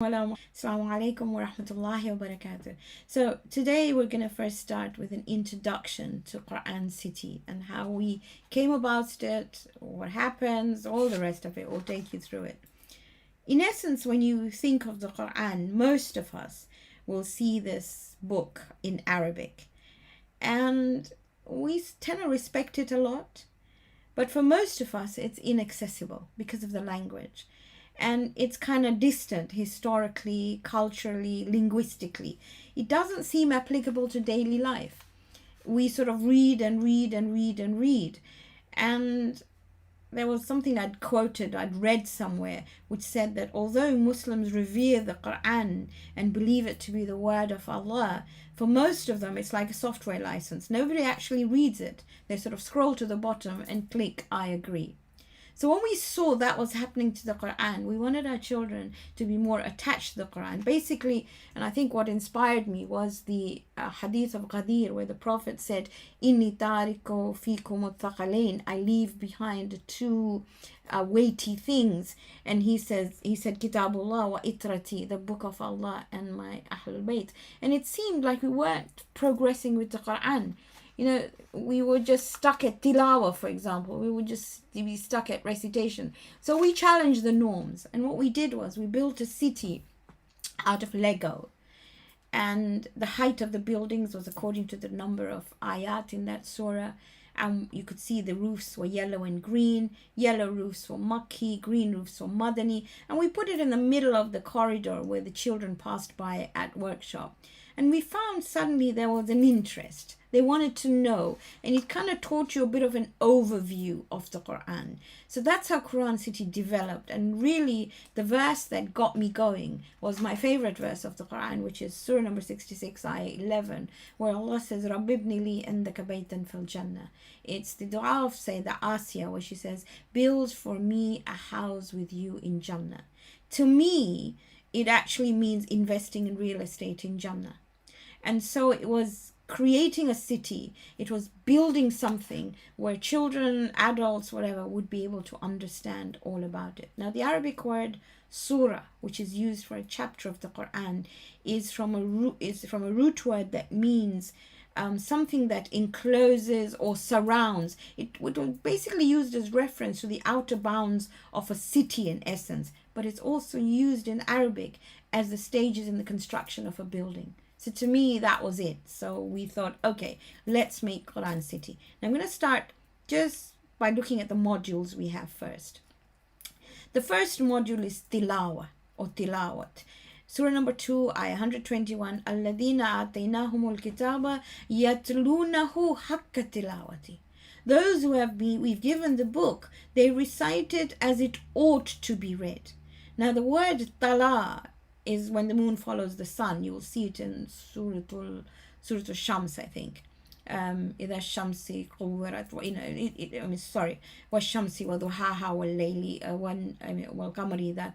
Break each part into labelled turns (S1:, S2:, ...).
S1: Assalamu alaikum wa rahmatullahi wa barakatuh. So today we're going to first start with an introduction to Qur'an City and how we came about it, what happens, all the rest of it. We'll take you through it. In essence, when you think of the Qur'an, most of us will see this book in Arabic. And we tend to respect it a lot. But for most of us, it's inaccessible because of the language. And it's kind of distant historically, culturally, linguistically. It doesn't seem applicable to daily life. We sort of read and read and read and read. And there was something I'd read somewhere, which said that although Muslims revere the Quran and believe it to be the word of Allah, for most of them it's like a software license. Nobody actually reads it. They sort of scroll to the bottom and click, I agree. So when we saw that was happening to the Quran, we wanted our children to be more attached to the Quran. Basically, and I think what inspired me was the hadith of Ghadir, where the Prophet said, Inni tariko fikum thaqalain, I leave behind two weighty things. And he said, Kitabullah wa itrati, the book of Allah and my Ahlul Bayt. And it seemed like we weren't progressing with the Quran. You know, we were just stuck at tilawa, for example. We would just be stuck at recitation. So we challenged the norms. And what we did was we built a city out of Lego. And the height of the buildings was according to the number of ayat in that surah. And you could see the roofs were yellow and green. Yellow roofs were Makki, green roofs were Madani. And we put it in the middle of the corridor where the children passed by at workshop. And we found suddenly there was an interest. They wanted to know. And it kind of taught you a bit of an overview of the Quran. So that's how Qur'an City developed. And really, the verse that got me going was my favorite verse of the Quran, which is Surah number 66, ayah 11, where Allah says, Rabbibni li indaka baytan fil jannah. It's the dua of Sayyidah Asya, where she says, build for me a house with you in Jannah. To me, it actually means investing in real estate in Jannah. And so it was creating a city. It was building something where children, adults, whatever, would be able to understand all about it. Now, the Arabic word surah, which is used for a chapter of the Quran, is from a root word that means something that encloses or surrounds. It was basically used as reference to the outer bounds of a city in essence, but it's also used in Arabic as the stages in the construction of a building. So to me, that was it. So we thought, okay, let's make Qur'an City. Now I'm going to start just by looking at the modules we have first. The first module is Tilawa or Tilawat. Surah number 2, ayah 121, Alladina ataynahumul kitaba yatlunahu haqqa tilawati. Those who we've given the book, they recite it as it ought to be read. Now the word tala is when the moon follows the sun. You will see it in Surah Shams, I think. إذا الشمس كورت والشمس وضحاها والليل والقمر إذا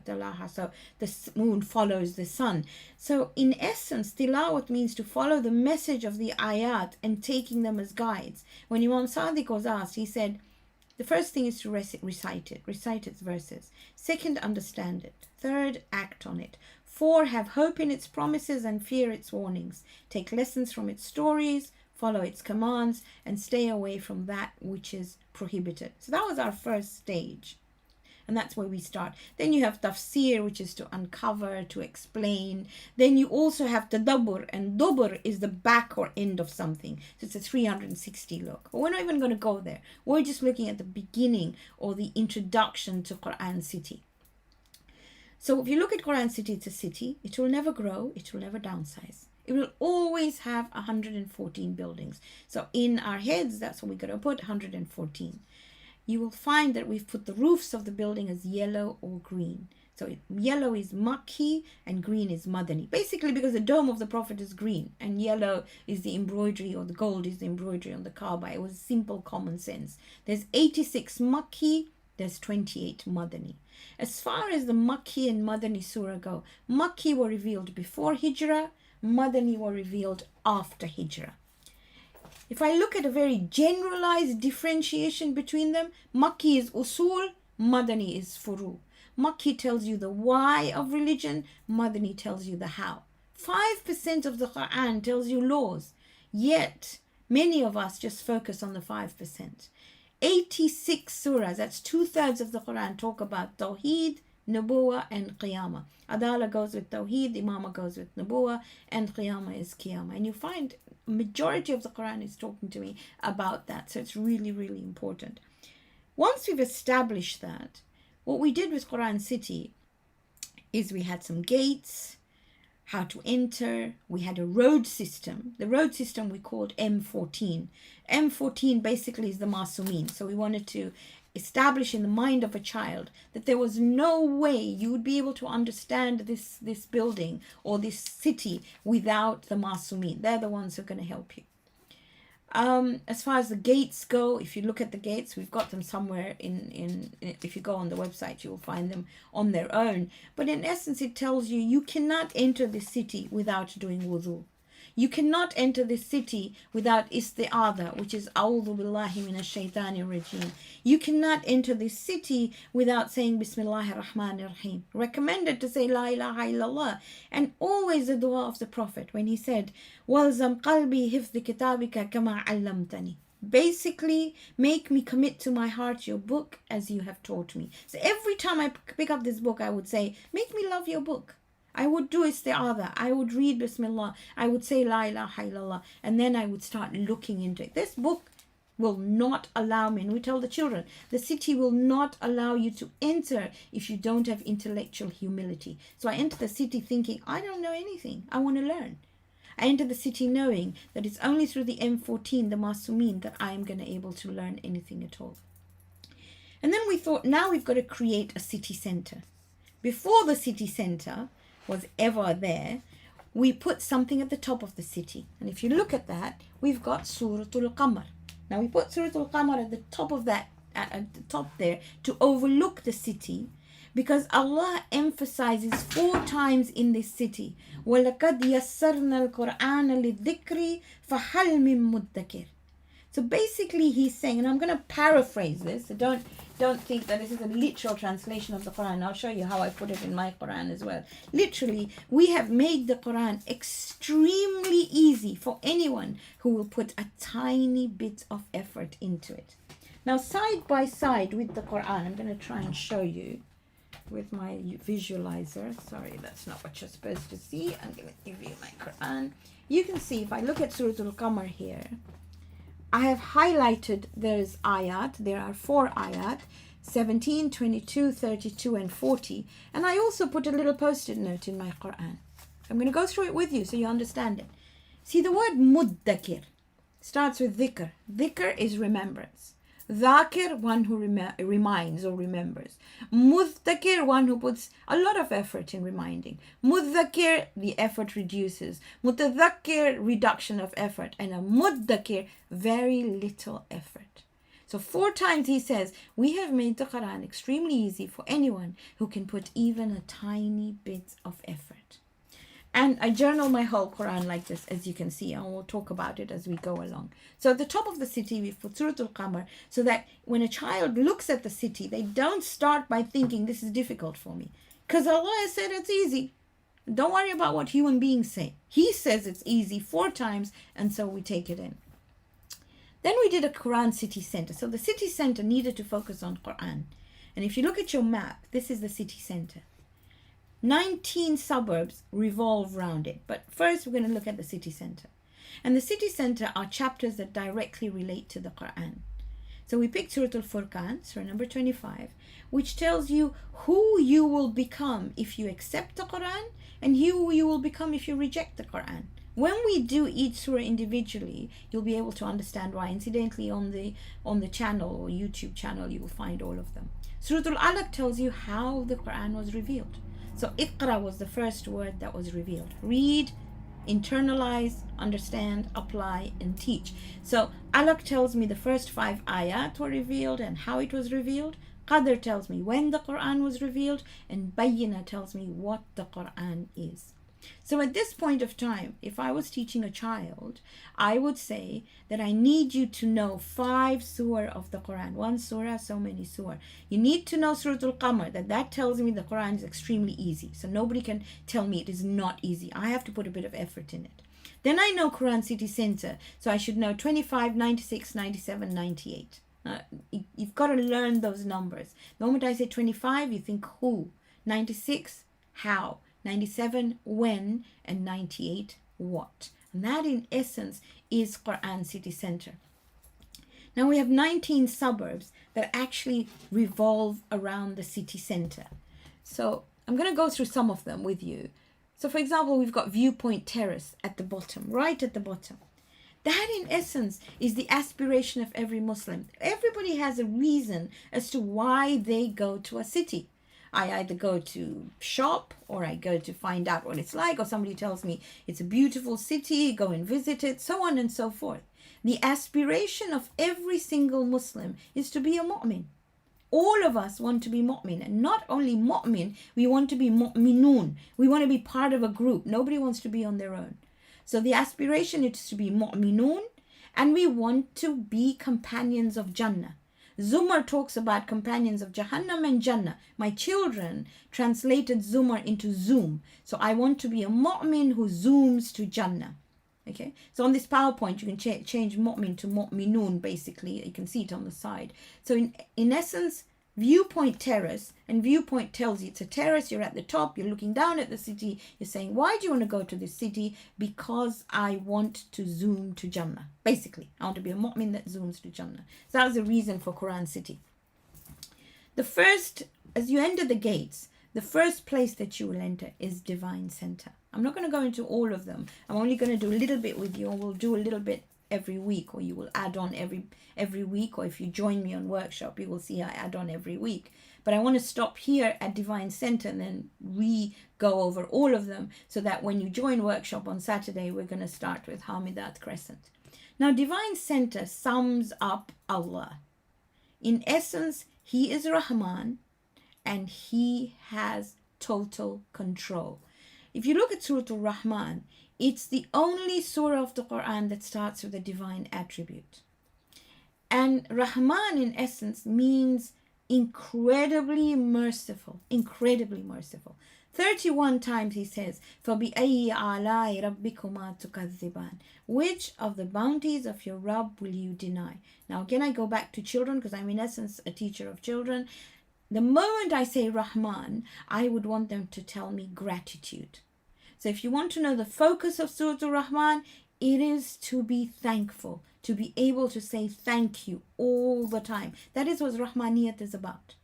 S1: تلاها. So the moon follows the sun. So in essence, tilawat means to follow the message of the ayat and taking them as guides. When Imam Sadiq was asked, he said, the first thing is to recite its verses. Second, understand it. Third, act on it. 4, have hope in its promises and fear its warnings. Take lessons from its stories, follow its commands, and stay away from that which is prohibited. So that was our first stage. And that's where we start. Then you have tafsir, which is to uncover, to explain. Then you also have tadabbur, and dubur is the back or end of something. So it's a 360 look. But we're not even going to go there. We're just looking at the beginning or the introduction to Qur'an City. So if you look at Qur'an City, it's a city. It will never grow. It will never downsize. It will always have 114 buildings. So in our heads, that's what we're going to put, 114. You will find that we've put the roofs of the building as yellow or green. So yellow is Makki and green is Madani. Basically because the dome of the Prophet is green and yellow is the embroidery, or the gold is the embroidery on the Kaaba. It was simple common sense. There's 86 Makki, there's 28 Madani. As far as the Makki and Madani surah go, Makki were revealed before Hijrah, Madani were revealed after Hijrah. If I look at a very generalized differentiation between them, Makki is usul, Madani is furu. Makki tells you the why of religion, Madani tells you the how. 5% of the Quran tells you laws, yet many of us just focus on the 5%. 86 surahs, that's 2/3 of the Quran, talk about Tawheed, Nubuwa, and Qiyamah. Adala goes with Tawheed, Imama goes with Nubuwa, and Qiyamah is Qiyamah. And you find majority of the Quran is talking to me about that. So it's really, really important. Once we've established that, what we did with Qur'an City is we had some gates, how to enter. We had a road system. The road system we called M14. M14 basically is the Masumin. So we wanted to establish in the mind of a child that there was no way you would be able to understand this building or this city without the Masumin. They're the ones who are going to help you. As far as the gates go, if you look at the gates, we've got them somewhere if you go on the website, you will find them on their own. But in essence, it tells you you cannot enter the city without doing wudu. You cannot enter this city without isti'adha, which is A'udhu billahi minash shaitani rajim. You cannot enter this city without saying Bismillahir Rahmanir Rahim. Recommended to say La ilaha illallah. And always the dua of the Prophet when he said, Walzam qalbi hifdhi kitabika kama allamtani. Basically, make me commit to my heart your book as you have taught me. So every time I pick up this book, I would say, make me love your book. I would do isti'adha, I would read Bismillah, I would say La ilaha illallah, and then I would start looking into it. This book will not allow me, and we tell the children, the city will not allow you to enter if you don't have intellectual humility. So I enter the city thinking, I don't know anything, I want to learn. I enter the city knowing that it's only through the M14, the Masumin, that I am going to be able to learn anything at all. And then we thought, now we've got to create a city center. Before the city center was ever there, we put something at the top of the city. And if you look at that, we've got Suratul Qamar. Now we put Suratul Qamar at the top of that, at the top there, to overlook the city, because Allah emphasizes 4 times in this city, وَلَقَدْ يَسَّرْنَا الْقُرْآنَ لِلذِّكْرِ فَهَلْ مِن مُدَّكِرٍ. So basically he's saying, and I'm going to paraphrase this, so don't think that this is a literal translation of the Quran. I'll show you how I put it in my Quran as well. Literally, we have made the Quran extremely easy for anyone who will put a tiny bit of effort into it. Now, side by side with the Quran, I'm going to try and show you with my visualizer. Sorry, that's not what you're supposed to see. I'm going to give you my Quran. You can see, if I look at Suratul Qamar here, I have highlighted there's ayat. There are 4 ayat, 17, 22, 32, and 40. And I also put a little post-it note in my Quran. I'm going to go through it with you so you understand it. See, the word muddakir starts with dhikr. Dhikr is remembrance. Dhakir, one who reminds or remembers. Mudhakir, one who puts a lot of effort in reminding. Mudhakir, the effort reduces. Mutadhakir, reduction of effort. And a muddakir, very little effort. So 4 times he says, we have made the Quran extremely easy for anyone who can put even a tiny bit of effort. And I journal my whole Quran like this, as you can see, and we'll talk about it as we go along. So at the top of the city, we've put Suratul Qamar, so that when a child looks at the city, they don't start by thinking, this is difficult for me. Because Allah has said it's easy. Don't worry about what human beings say. He says it's easy 4 times, and so we take it in. Then we did a Qur'an City Center. So the city center needed to focus on Quran. And if you look at your map, this is the city center. 19 suburbs revolve around it. But first we're going to look at the city center. And the city center are chapters that directly relate to the Quran. So we picked Surah Al-Furqan, Surah number 25, which tells you who you will become if you accept the Quran and who you will become if you reject the Quran. When we do each surah individually, you'll be able to understand why. Incidentally, on the channel or YouTube channel, you will find all of them. Surah Al-Alaq tells you how the Quran was revealed. So Iqra was the first word that was revealed. Read, internalize, understand, apply, and teach. So Alaq tells me the first 5 ayat were revealed and how it was revealed. Qadr tells me when the Quran was revealed. And Bayyina tells me what the Quran is. So at this point of time, if I was teaching a child, I would say that I need you to know 5 surah of the Quran. One surah, so many surah. You need to know Surah Al-Qamar. That tells me the Quran is extremely easy. So nobody can tell me it is not easy. I have to put a bit of effort in it. Then I know Qur'an City Center. So I should know 25, 96, 97, 98. You've got to learn those numbers. The moment I say 25, you think who. 96, how. 97, when. And 98, what. And that in essence is Qur'an City Center. Now we have 19 suburbs that actually revolve around the city center. So I'm going to go through some of them with you. So for example, we've got VIEWPOINT Terrace at the bottom, right at the bottom. That in essence is the aspiration of every Muslim. Everybody has a reason as to why they go to a city. I either go to shop, or I go to find out what it's like, or somebody tells me it's a beautiful city, go and visit it, so on and so forth. The aspiration of every single Muslim is to be a mu'min. All of us want to be mu'min, and not only mu'min, we want to be mu'minun. We want to be part of a group. Nobody wants to be on their own. So the aspiration is to be mu'minun, and we want to be companions of Jannah. Zumar talks about companions of Jahannam and Jannah. My children translated Zumar into Zoom. So I want to be a mu'min who zooms to Jannah. Okay, so on this PowerPoint, you can change mu'min to mu'minun, basically. You can see it on the side. So in essence, VIEWPOINT Terrace, and VIEWPOINT tells you it's a terrace, you're at the top, you're looking down at the city, you're saying, why do you want to go to this city? Because I want to zoom to Jannah. Basically, I want to be a mu'min that zooms to Jannah. So that was the reason for Qur'an City. The first, as you enter the gates, the first place that you will enter is Divine Center. I'm not going to go into all of them. I'm only going to do a little bit with you, and we'll do a little bit every week, or you will add on every week, or if you join me on workshop, you will see I add on every week. But I want to stop here at Divine Center and then go over all of them, so that when you join workshop on Saturday, we're going to start with HAAMIDAAT Crescent. Now, Divine Center sums up Allah. In essence, He is Rahman, and He has total control. If you look at Surah Al-Rahman, it's the only surah of the Quran that starts with a divine attribute. And Rahman, in essence, means incredibly merciful. Incredibly merciful. 31 times he says, فَبِأَيِّ آلَاءِ رَبِّكُمَا تُكَذِّبَانِ. Which of the bounties of your Rabb will you deny? Now again, I go back to children, because I'm in essence a teacher of children. The moment I say Rahman, I would want them to tell me gratitude. So if you want to know the focus of Surah Al-Rahman, it is to be thankful, to be able to say thank you all the time. That is what Rahmaniyat is about.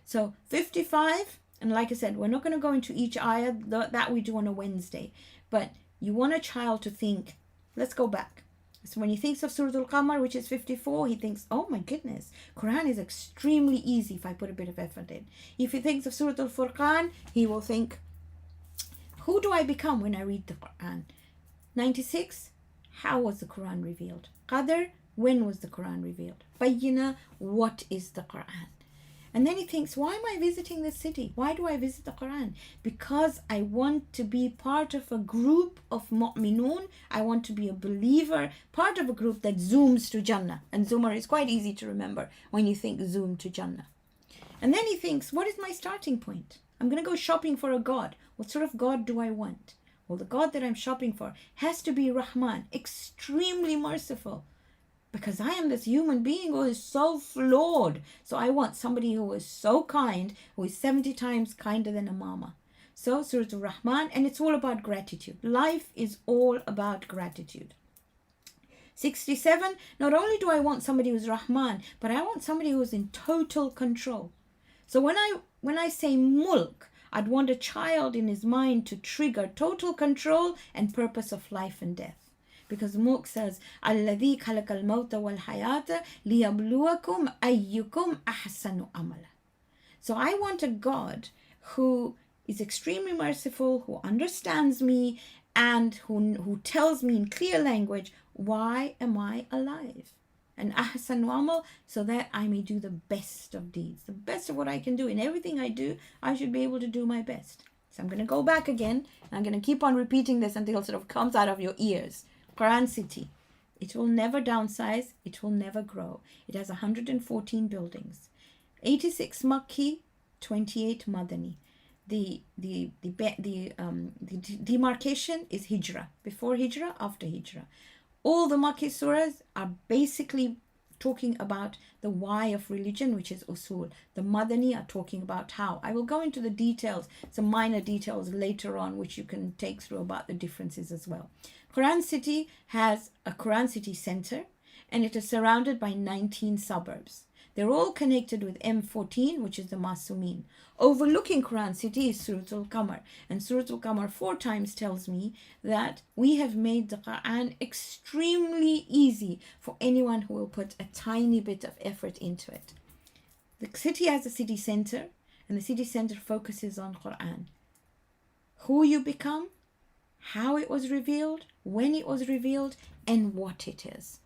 S1: So 55, and like I said, we're not going to go into each ayah, that we do on a Wednesday. But you want a child to think, let's go back. So when he thinks of Surah Al-Qamar, which is 54, he thinks, oh my goodness, Quran is extremely easy if I put a bit of effort in. If he thinks of Surah Al-Furqan, he will think, who do I become when I read the Quran? 96, how was the Quran revealed? Qadr, when was the Quran revealed? Bayyina, what is the Quran? And then he thinks, why am I visiting this city? Why do I visit the Quran? Because I want to be part of a group of mu'minun. I want to be a believer, part of a group that zooms to Jannah. And Zumar is quite easy to remember when you think zoom to Jannah. And then he thinks, what is my starting point? I'm going to go shopping for a God. What sort of God do I want? Well, the God that I'm shopping for has to be Rahman, extremely merciful. Because I am this human being who is so flawed. So I want somebody who is so kind, who is 70 times kinder than a mama. So Surah Al-Rahman, and it's all about gratitude. Life is all about gratitude. 67, not only do I want somebody who's Rahman, but I want somebody who is in total control. So when I say mulk, I'd want a child in his mind to trigger total control and purpose of life and death. Because mulk says, الَّذِي خَلَقَ الْمَوْتَ وَالْحَيَاةَ لِيَبْلُوَكُمْ أَيُّكُمْ أَحْسَنُ عَمَلًا. So I want a God who is extremely merciful, who understands me, and who tells me in clear language, why am I alive? And ahsanu amal, so that I may do the best of deeds. The best of what I can do. In everything I do, I should be able to do my best. So I'm going to go back again, and I'm going to keep on repeating this until it sort of comes out of your ears. Qur'an City. It will never downsize. It will never grow. It has 114 buildings. 86 Makki, 28 Madani. The demarcation is Hijrah. Before Hijrah, after Hijrah. All the Makki surahs are basically talking about the why of religion, which is usul. The Madani are talking about how. I will go into the details, some minor details later on, which you can take through about the differences as well. Qur'an City has a Qur'an City center, and it is surrounded by 19 suburbs. They're all connected with M14, which is the Masumin. Overlooking Qur'an City is Suratul Qamar. And Suratul Qamar 4 times tells me that we have made the Qur'an extremely easy for anyone who will put a tiny bit of effort into it. The city has a city center, and the city center focuses on Qur'an. Who you become, how it was revealed, when it was revealed, and what it is.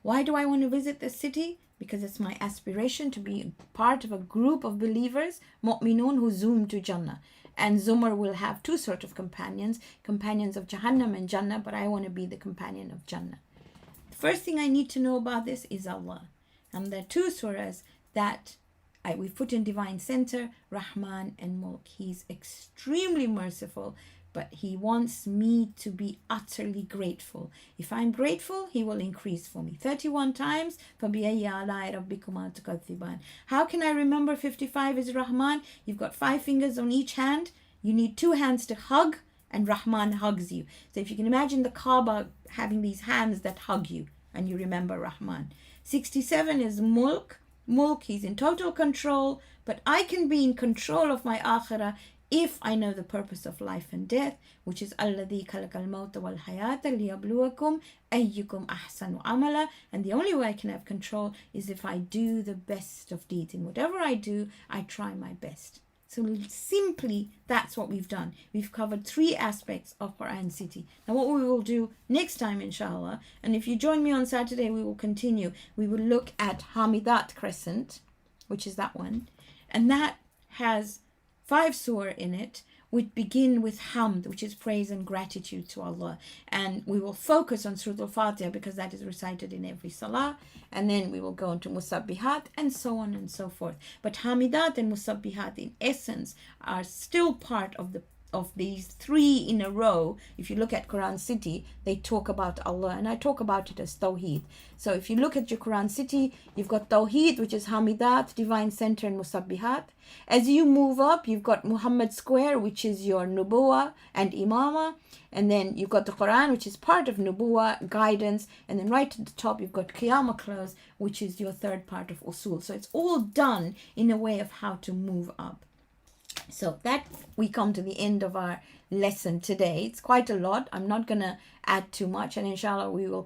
S1: Why do I want to visit this city? Because it's my aspiration to be part of a group of believers, mu'minun, who zoom to Jannah. And Zumar will have 2 sort of companions of Jahannam and Jannah, but I want to be the companion of Jannah. The first thing I need to know about this is Allah. And there are 2 surahs that we've put in Divine Center, Rahman and Mulk. He's extremely merciful, but He wants me to be utterly grateful. If I'm grateful, He will increase for me. 31 times. How can I remember 55 is Rahman? You've got 5 fingers on each hand. You need 2 hands to hug, and Rahman hugs you. So if you can imagine the Kaaba having these hands that hug you, and you remember Rahman. 67 is Mulk. Mulk, He's in total control, but I can be in control of my akhirah if I know the purpose of life and death, which is Alladhi khalaqal mawta wal hayata liyabluwakum ayyukum ahsanu amala. And the only way I can have control is if I do the best of deeds. In whatever I do, I try my best. So simply, that's what we've done. We've covered 3 aspects of Qur'an City. Now what we will do next time, inshallah, and if you join me on Saturday, we will continue. We will look at HAAMIDAAT CRESCENT, which is that one. And that has 5 surah in it, which begin with Hamd, which is praise and gratitude to Allah. And we will focus on Surah Al-Fatiha because that is recited in every salah. And then we will go into Musabbihat and so on and so forth. But Hamidat and Musabbihat in essence are still part of these 3 in a row. If you look at Qur'an City, they talk about Allah, and I talk about it as Tawheed. So if you look at your Qur'an City, you've got Tawheed, which is Hamidat, Divine Center, and Musabbihat. As you move up, you've got Muhammad Square, which is your Nubuwa and Imama. And then you've got the Quran, which is part of Nubuwa, guidance. And then right at the top, you've got Qiyamah close, which is your 3rd part of Usul. So it's all done in a way of how to move up. So that we come to the end of our lesson today. It's quite a lot. I'm not going to add too much, and inshallah we will